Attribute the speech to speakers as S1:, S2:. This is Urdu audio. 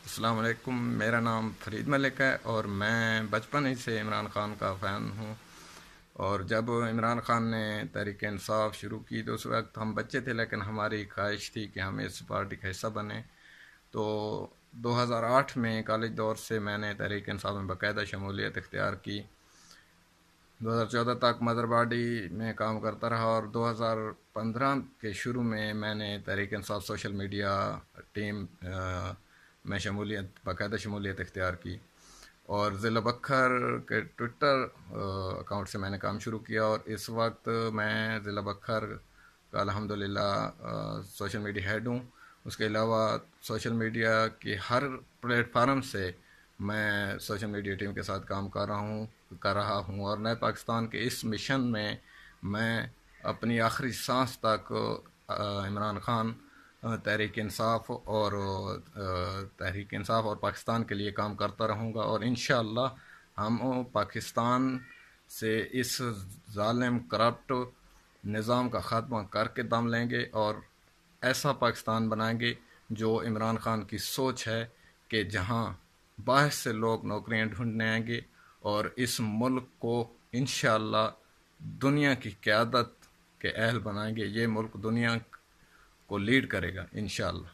S1: السلام علیکم، میرا نام فرید ملک ہے اور میں بچپن ہی سے عمران خان کا فین ہوں۔ اور جب عمران خان نے تحریک انصاف شروع کی تو اس وقت ہم بچے تھے، لیکن ہماری خواہش تھی کہ ہم اس پارٹی کا حصہ بنیں۔ تو 2008 میں کالج دور سے میں نے تحریک انصاف میں باقاعدہ شمولیت اختیار کی۔ 2014 تک مدر باڈی میں کام کرتا رہا اور 2015 کے شروع میں نے Tehreek Insaf social media team میں باقاعدہ شمولیت اختیار کی، اور ضلع بکھر کے ٹویٹر اکاؤنٹ سے میں نے کام شروع کیا، اور اس وقت میں ضلع بکھر کا الحمدللہ سوشل میڈیا ہیڈ ہوں۔ اس کے علاوہ سوشل میڈیا کی ہر پلیٹ فارم سے میں سوشل میڈیا ٹیم کے ساتھ کام کر رہا ہوں، اور نئے پاکستان کے اس مشن میں اپنی آخری سانس تک عمران خان، تحریک انصاف اور پاکستان کے لیے کام کرتا رہوں گا، اور انشاءاللہ ہم پاکستان سے اس ظالم کرپٹ نظام کا خاتمہ کر کے دم لیں گے، اور ایسا پاکستان بنائیں گے جو عمران خان کی سوچ ہے کہ جہاں باہر سے لوگ نوکریاں ڈھونڈنے آئیں گے، اور اس ملک کو انشاءاللہ دنیا کی قیادت کے اہل بنائیں گے۔ یہ ملک دنیا کو لیڈ کرے گا انشاءاللہ۔